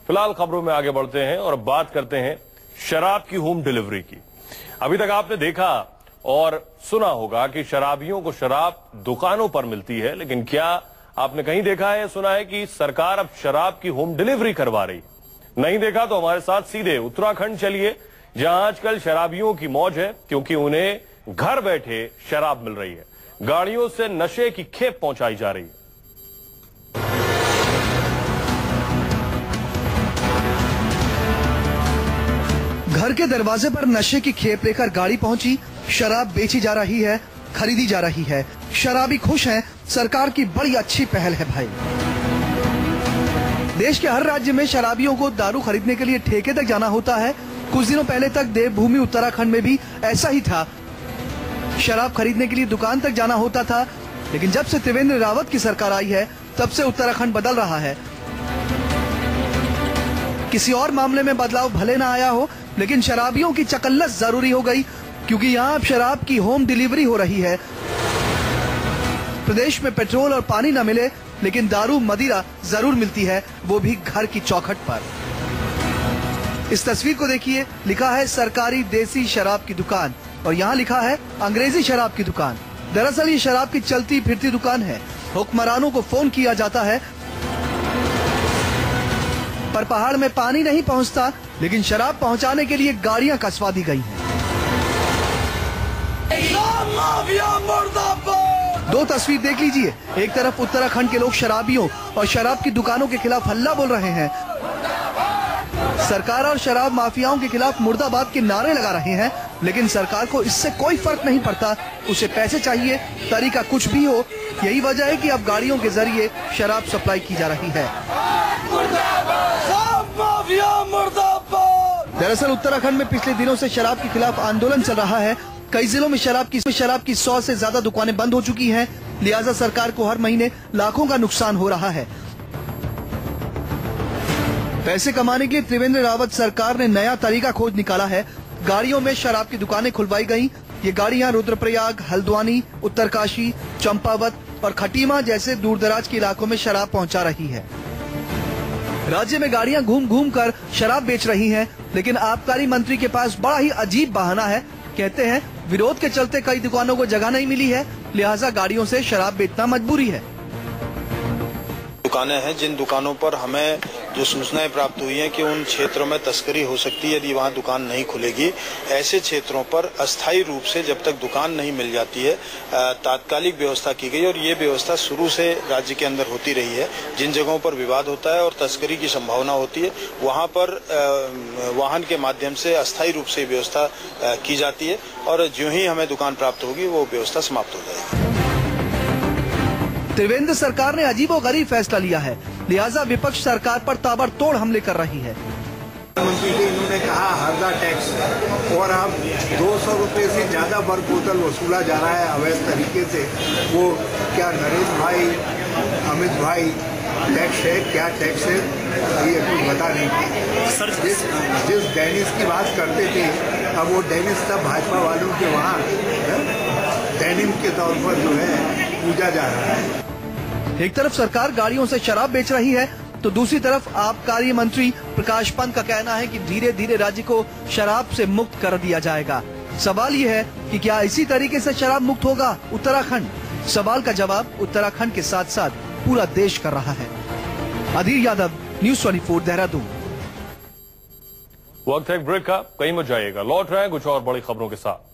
फिलहाल खबरों में आगे बढ़ते हैं और बात करते हैं शराब की होम डिलीवरी की। अभी तक आपने देखा और सुना होगा कि शराबियों को शराब दुकानों पर मिलती है, लेकिन क्या आपने कहीं देखा है, सुना है कि सरकार अब शराब की होम डिलीवरी करवा रही? नहीं देखा तो हमारे साथ सीधे उत्तराखंड चलिए, जहां आजकल शराबियों की मौज है, क्योंकि उन्हें घर बैठे शराब मिल रही है। गाड़ियों से नशे की खेप पहुंचाई जा रही है। घर के दरवाजे पर नशे की खेप लेकर गाड़ी पहुंची, शराब बेची जा रही है, खरीदी जा रही है। शराबी खुश हैं, सरकार की बड़ी अच्छी पहल है भाई। देश के हर राज्य में शराबियों को दारू खरीदने के लिए ठेके तक जाना होता है। कुछ दिनों पहले तक देवभूमि उत्तराखंड में भी ऐसा ही था। शराब खरीदने के लिए दुकान तक जाना होता था, लेकिन जब से त्रिवेंद्र रावत की सरकार आई है, तब से उत्तराखंड बदल रहा है। किसी और मामले में बदलाव भले ना आया हो, लेकिन शराबियों की चकल्लस जरूरी हो गई, क्योंकि यहाँ अब शराब की होम डिलीवरी हो रही है। प्रदेश में पेट्रोल और पानी न मिले, लेकिन दारू मदिरा जरूर मिलती है, वो भी घर की चौखट पर। इस तस्वीर को देखिए, लिखा है सरकारी देसी शराब की दुकान और यहाँ लिखा है अंग्रेजी शराब की दुकान। दरअसल ये शराब की चलती फिरती दुकान है। हुक्मरानों को फोन किया जाता है, पर पहाड़ में पानी नहीं पहुंचता, लेकिन शराब पहुंचाने के लिए गाड़ियां कसवा दी गई हैं। दो तस्वीर देख लीजिए, एक तरफ उत्तराखंड के लोग शराबियों और शराब की दुकानों के खिलाफ हल्ला बोल रहे हैं, सरकार और शराब माफियाओं के खिलाफ मुर्दाबाद के नारे लगा रहे हैं, लेकिन सरकार को इससे कोई फर्क नहीं पड़ता। उसे पैसे चाहिए, तरीका कुछ भी हो। यही वजह है कि अब गाड़ियों के जरिए शराब सप्लाई की जा रही है। दरअसल उत्तराखंड में पिछले दिनों से शराब के खिलाफ आंदोलन चल रहा है। कई जिलों में शराब की 100 से ज्यादा दुकानें बंद हो चुकी हैं, लिहाजा सरकार को हर महीने लाखों का नुकसान हो रहा है। पैसे कमाने के लिए त्रिवेंद्र रावत सरकार ने नया तरीका खोज निकाला है। गाड़ियों में शराब की दुकानें खुलवाई गयी। ये गाड़ियां रुद्रप्रयाग, हल्द्वानी, उत्तरकाशी, चंपावत और खटीमा जैसे दूरदराज के इलाकों में शराब पहुंचा रही है। राज्य में गाड़ियां घूम घूम कर शराब बेच रही हैं, लेकिन आबकारी मंत्री के पास बड़ा ही अजीब बहाना है। कहते हैं विरोध के चलते कई दुकानों को जगह नहीं मिली है, लिहाजा गाड़ियों से शराब बेचना मजबूरी है। दुकानें हैं जिन दुकानों पर हमें जो सूचनाएं प्राप्त हुई हैं कि उन क्षेत्रों में तस्करी हो सकती है यदि वहां दुकान नहीं खुलेगी, ऐसे क्षेत्रों पर अस्थायी रूप से जब तक दुकान नहीं मिल जाती है तात्कालिक व्यवस्था की गई और ये व्यवस्था शुरू से राज्य के अंदर होती रही है। जिन जगहों पर विवाद होता है और तस्करी की संभावना होती है वहां पर वाहन के माध्यम से अस्थायी रूप से व्यवस्था की जाती है और ज्यों ही हमें दुकान प्राप्त होगी वो व्यवस्था समाप्त हो जाएगी। त्रिवेंद्र सरकार ने अजीबोगरीब फैसला लिया है, लिहाजा विपक्ष सरकार पर ताबड़तोड़ हमले कर रही है। मंत्री जी इन्होंने कहा हरदा टैक्स और अब 200 रुपए से ज्यादा पर बोतल वसूला जा रहा है अवैध तरीके से। वो क्या नरेश भाई, अमित भाई टैक्स है, क्या टैक्स है, ये कुछ बता नहीं। जिस डेनिस की बात करते थे, अब वो डेनिस सब भाजपा वालों के वहाँ डेनिम के तौर पर जो है पूजा जा रहा है। एक तरफ सरकार गाड़ियों से शराब बेच रही है, तो दूसरी तरफ आबकारी मंत्री प्रकाश पंत का कहना है कि धीरे धीरे राज्य को शराब से मुक्त कर दिया जाएगा। सवाल ये है कि क्या इसी तरीके से शराब मुक्त होगा उत्तराखंड? सवाल का जवाब उत्तराखंड के साथ साथ पूरा देश कर रहा है। अधीर यादव, न्यूज़ 24, देहरादून। वक्त है ब्रेक का, कहीं मत जाइएगा, लौट रहे हैं कुछ और बड़ी खबरों के साथ।